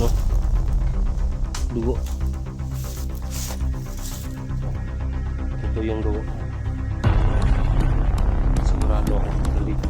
no? Dugo. Ito yung dugo. Sigurado ako nandito.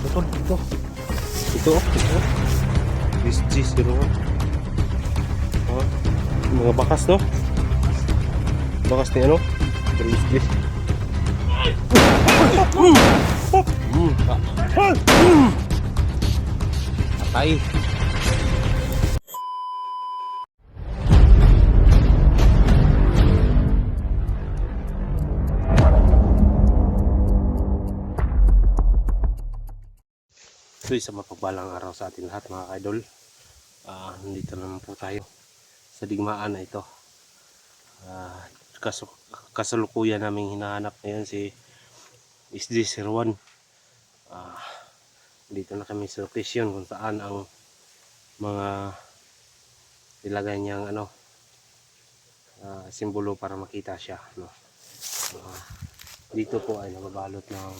Ito. Ito. This G01. Mga bakas, no? Bakas ni ano? This. Patay. So isang mapagbalang araw sa atin lahat mga kaidol. Nandito naman po tayo sa digmaan na ito. Kasalukuyan naming hinahanap ngayon si SD01. Dito na kami sa location kung saan ang mga ilagay niyang simbolo para makita siya, no? Dito po ay nababalot ng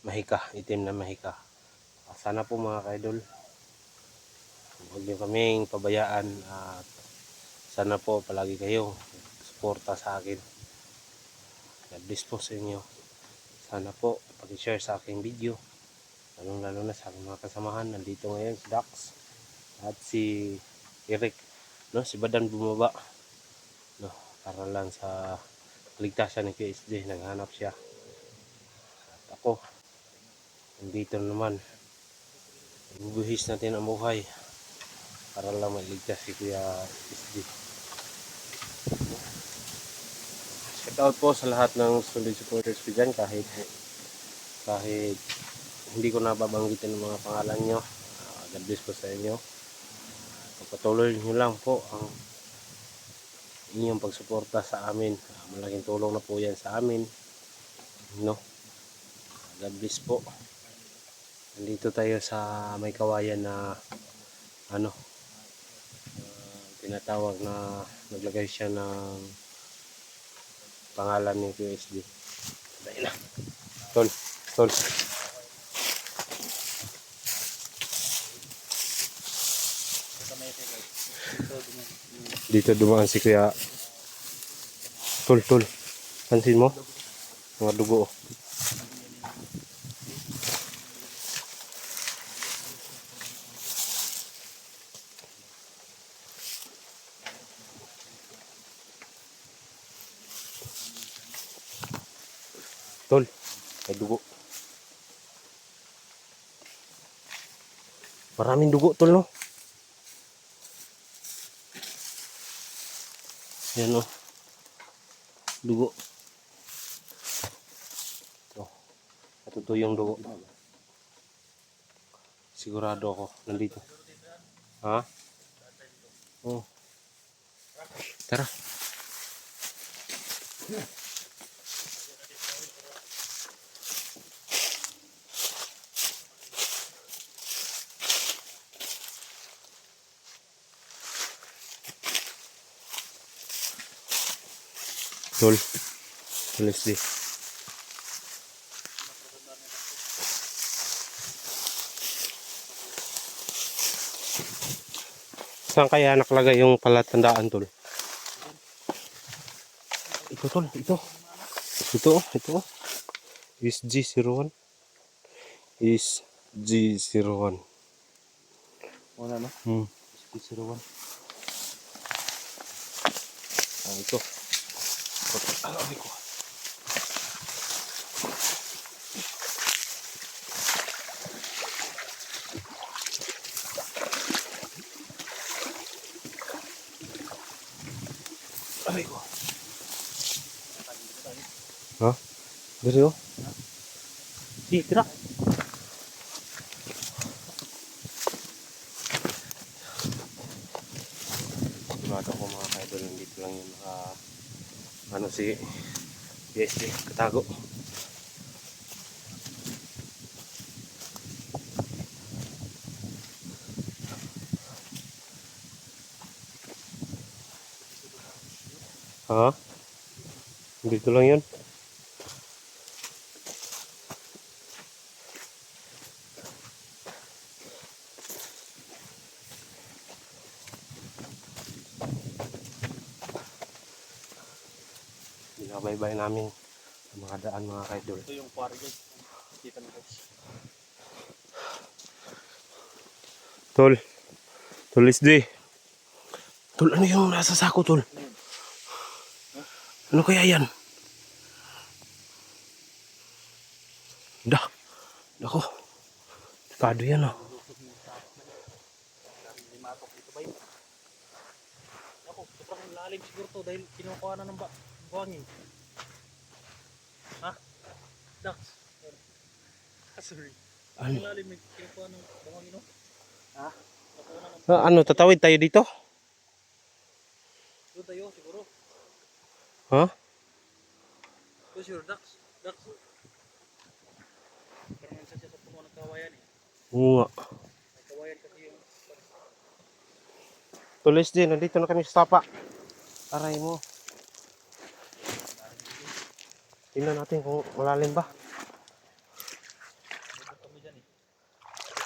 mahika, itim na mahika. Sana po mga kaidol, huwag niyo kaming pabayaan at sana po palagi kayo suporta sa akin. God bless po sa inyo. Sana po pag-share sa aking video, lalo na sa aking mga kasamahan. Nandito ngayon si Dax at si Eric, no? Si Badan bumaba, no? Para lang sa ligtasan ng QSD, naghanap siya. At ako nandito naman, bubuhis natin ang buhay para lang mailigtas si Kuya SD. Shout out po sa lahat ng solid supporters ko dyan, kahit hindi ko nababanggitin ang mga pangalan nyo. God bless po sa inyo. Pagpatuloy nyo lang po ang inyong pagsuporta sa amin. Malaking tulong na po yan sa amin, no? God bless po. Nandito tayo sa may kawayan na tinatawag na naglagay siya ng pangalan ni QSD. Dahil na. Tol. Dito dumaan si Kuya. Tol. Pansin mo? Mga dugo. Tol, may dugo. Maraming dugo, tol, no? Yan, no? Dugo. Ito. Ito yung dugo. Sigurado ako, nandito. Ha? Oh. Tara. Tol SD. Saan kaya nakalagay yung palatandaan, tol? Ito, tol, ito. Ito. Is G01. Is G01. Wala na? Is G01. Ito. Alam ko. Aray ko. Ha? Dari oh. Di, tira. Sigurado ko mga kaidol, nandito lang yung si PSD katago. Ha? Dito lang yun. Kabaybay namin sa mga daan mga kaidol. Ito yung quarry guys. Kita mo guys. Tol. Tol SD. Tol, ano yung nasa sako, Tol? Ano kaya yan? Dah. Ako. Dekado yan, oh. Limatok dito ba yun? Ako, sobrang lalim siguro to dahil kinukuha na ng buhangin. Ha? Dax. Sorry. Ano? Ang lalim kinukuha ng buhangin, no? Ha? Nakuha na ng Ano, tatawid tayo dito? doon tayo siguro. Ha? Who's your Dax? Dax. Parang nandiyan siya sa puno ng kawayan eh. Oo nga. May kawayan kasi yung Tol SD, nandito na kami sa tapa. Aray mo. Tingnan natin kung malalim ba. lubog kami dyan eh.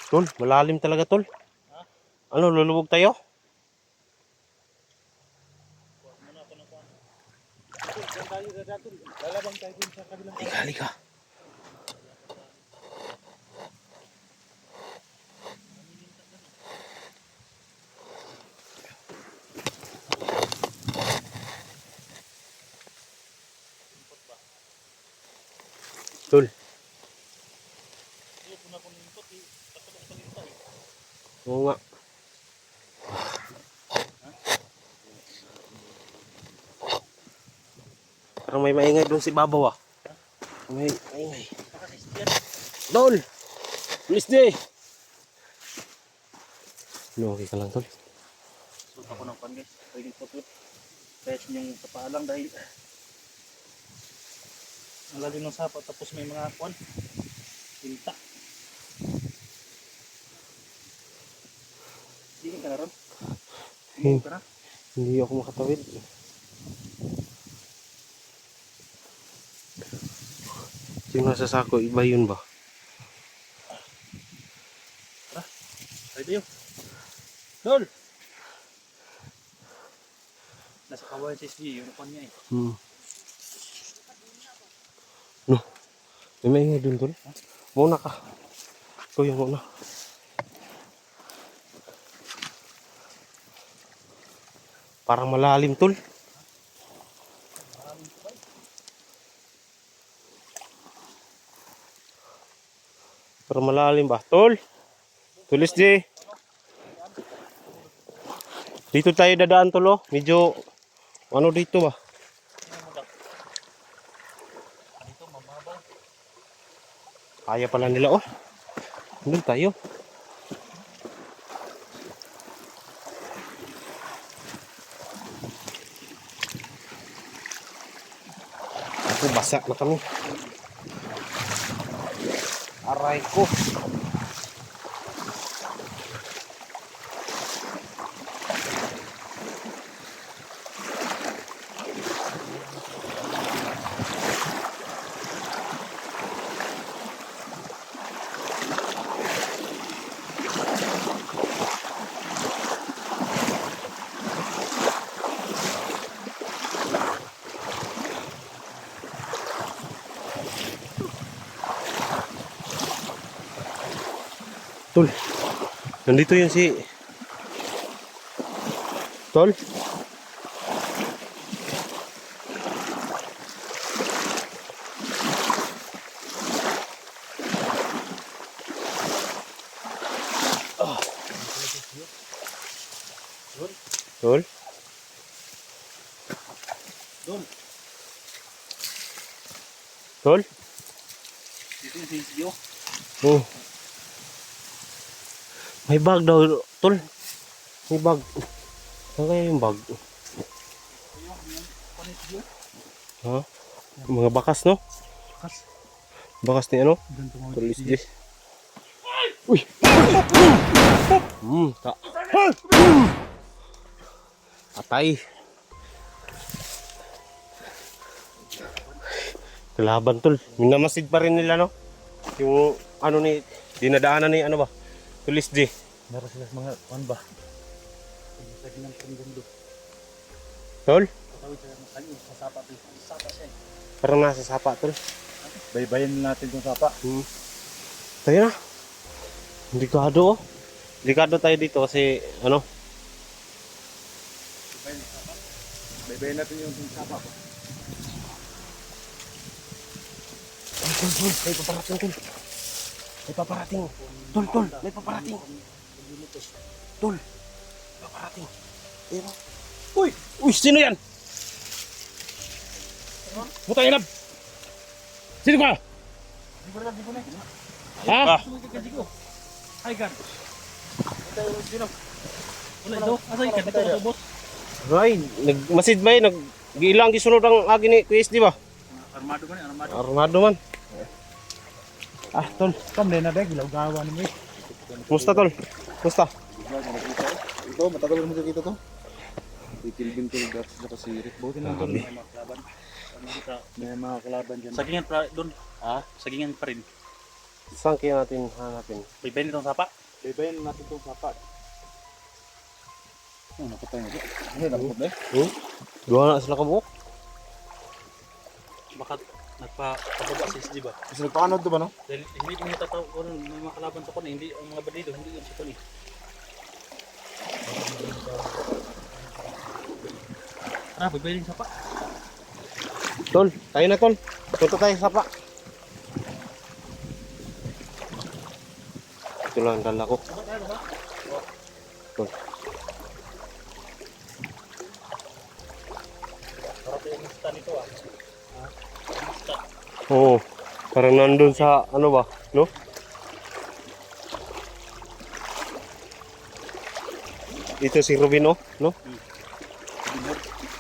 Tol, malalim talaga, Tol. Ha? Ano, lulubog tayo? Kuha muna ako ng kuha. Diyan tayo dadadol. Lalabang tayo dun sa kabilang Halika, halika. Tol, Hindi, kung ako nilipot eh. Takot ako sa linta eh. oo nga. Parang may maingay doon si Babaw, ah. May maingay. Nakasis dyan. Tol! Please day! No, okay ka lang, Tol. Suot ako ng pan guys. Pwede po ito. Kahit yung kapaalang dahil ang lalim ng sapa tapos may mga kwan. Tinta. Hindi ka na ron? Hindi ka na? Hindi ako makatawid. Yung nasa sako, iba yun ba? Ay tayo. Dol! Nasa kawayan si SG. Yung kwan niya eh. No, may maingay doon, Tol. Muna ka. Kuya, muna. Parang malalim, Tol. Parang malalim ba? Tol! Tulis di. Dito tayo dadaan, Tol, oh. Medyo, ano dito ba? Dito mababaw. Kaya pala nila, oh. Doon tayo. Ako, basa na kami. Aray ko. Tol, nandito yun si Tol. Tol. Dol! Tol. Dito yung SG oh. Oh. May bag daw, Tol. May bag. Saan kaya yung bag? Ha? Mga bakas, no? Bakas. Bakas ni ano? Ganito mga Tulis di. Uy! Ta. Atay. Kalaban, Tol. Minamasid pa rin nila, no? Yung ano ni, dinadaanan ni ano ba? Tulis di. Meron sila mga kwan ba? Lagi ng panggundo. Tol? Tawid sa sapa to. Sapa siya eh. Parang nasa sapa tol. Baybayin natin yung sapa. Tayo na. Delikado oh. Delikado tayo dito kasi ano. Baybayin natin yung sapa. Tol, may paparating tol. May paparating. Tol, may paparating. Tol, paparating. Ayun. Uy! Uy, sino yan? Putang inab! Sino ka? Di ko na. Ha? Ay, gan. Wala ito. Asa ikan? Dito ka boss. Ay, nagmasid ba yun? Nag-ilang gisunod ang agi ni QSD ba? Armado man eh, armado. Armado man. Ah, tol. Kamle na dek, ilaw gawa ni mo eh. Kumusta tol? Kumusta? Ito, matagal mo kita to. Itilbin-til dapat sa kasirit. Buti na doon. May mga kalaban. May mga kalaban dyan. Sagingan pa doon. Ha? Sagingan pa rin. Saan kaya natin hanapin? Baybayin itong sapa. Baybayin natin itong sapa. Oh, nakatay na ito. Ano, nakapot na eh. Gawa na sila kabuok? Baka nagpapababa sa SD ba? Kasi nagpaanod to ba no? Dahil hindi mo tataw ko may mga kalaban sa kunin. Hindi ang mga bandido. Hindi yun sa kunin. Tara, baybayin yung sapa. Tol, tayo na tol. Punta tayo sa sapa. Ito lang ang dala ko. Sapa tayo ba? Tol. Para tayo yung lista nito ah. Lista. Oo. Parang nandun sa ano ba? No? Ito si Robin oh, no?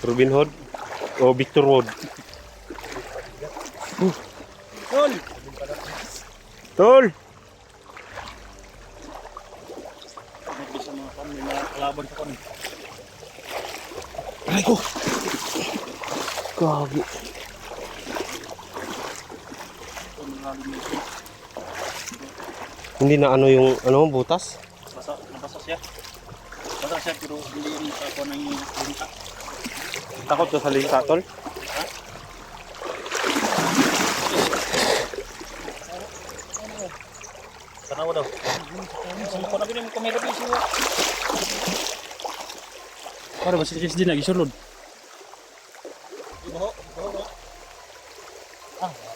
Robin Hood o Victor Wood. Tol! Tol! May sa mga may mga kalaban sa kunin. Aray ko! Gagi. Hindi na ano yung ano butas? Nabasa siya. Basa siya pero hindi rin sa ako ng linta. Takot ka sa linta, tol? Tanawa daw. Saan ko na binigyan mo kamera piso? Para ba si SD lagi sulod?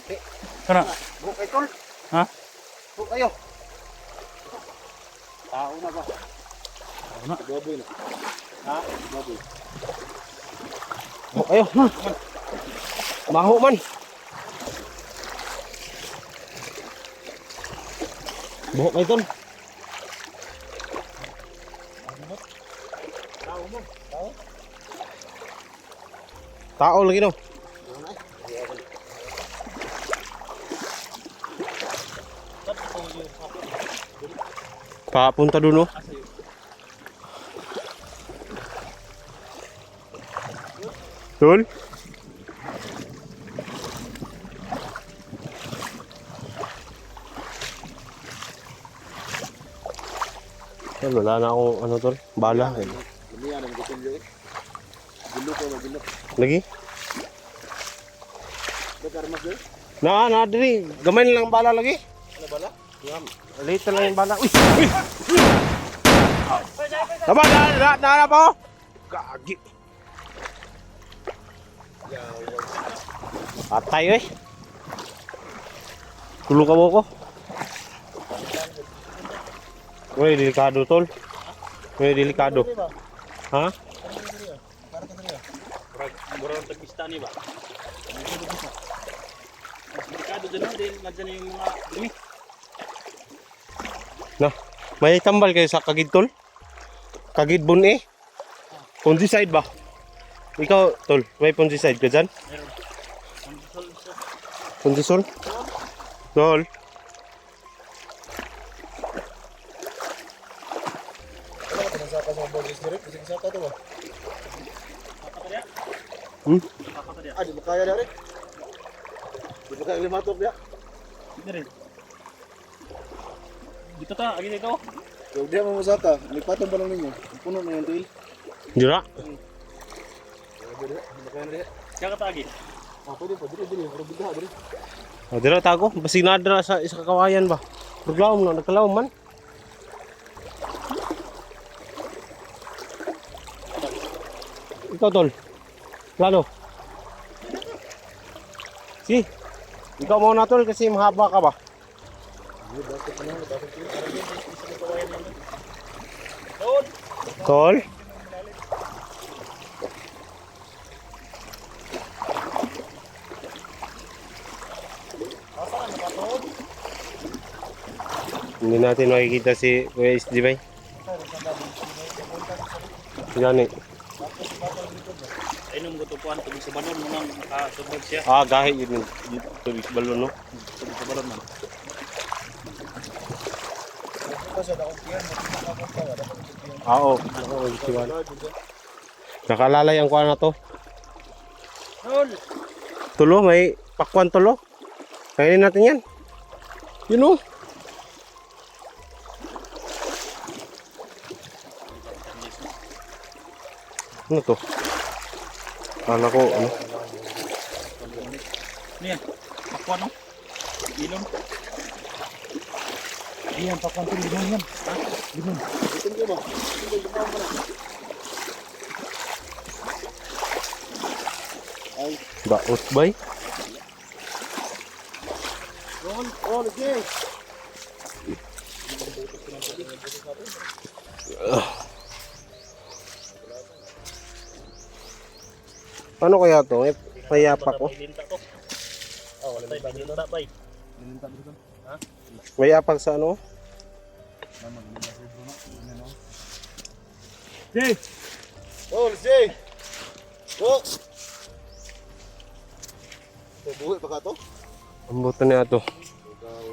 Okay. Kana? Bukay tol. Ha? Bukayo. Tao na ba? Tao na. Baboy na. Ha? Baboy. Oh, ayo. Maho man. Buhok kayo, tol. Tao mo. Tao? Tao lagi no. Tapos ko yung ako. Papunta doon no. Asa yun? Tol. Wala na akong ano tol, bala. Lumiyan ang gutilyo eh. Gulo ko na gulo. Lagi? Nagkarmas eh. Na diri, gamay na lang ang bala lagi. Ano bala? Late lang yung bala. Uy! Uy! Tama, na po! Gagi! Patay eh. Tulong ka mo ko. Uy, delikado tol. Uy, delikado. Ha? Murang tagpista ni ba? Mas delikado din nandiyan yung mga dumi. Na, may tambal kayo sa Kagid tol? Kagid bun eh. Fungicide ba? Ikaw tol, may fungicide ka dyan? Meron. Ang sol siya. Fungicide? Tol. Ano ka nasaka sa Borges direct? Kasi nasaka to ba? Kakapatya? Hmm? Kakapatya? Ah, di ba kaya direct? Di ba kaya limatok dia? Hindi rin. Dito ta, agi dito. Yung dia mo masaka, may patong pa lang ninyo. Puno na yung tail. Dira? Grabe diri. Makaya na diri. Siya ka tagi. Ah, pwede pa diri diri. Pero bigla diri. O, dira tago. Basig nadra sa isa kakawayan ba? Prograwom na, nagkalawom man. Ikaw, tol. Plano. Si. Ikaw mo na, tol, kasi mahaba ka ba? Tol. Hindi natin makikita si Kuya SD bay. Gani. Ay nung gutupuan tubig sa balon mo nang nakasubog siya. Ah, gahi yun yung tubig balon, no? Tubig sa balon man. Ah, oo. Nakalalay ang kuha na to. Tol. Tulo, may pakwan tulo. Kainin natin yan. Yun, oh. Ano to? Kala ko, ano? Ano yan? Pakwan no? Ilon. Ayan, pakwan to. Limon yan. Ha? Limon. Baot bay? Oh, sige. Paano kaya to? May payapak ko. Linta to. Oh, wala tayo linta bay. Nilinta dito. May apak sa ano? Hey! Oh, sige. Oh. Buhay pa ka to? Ang buto niya to. Ikaw.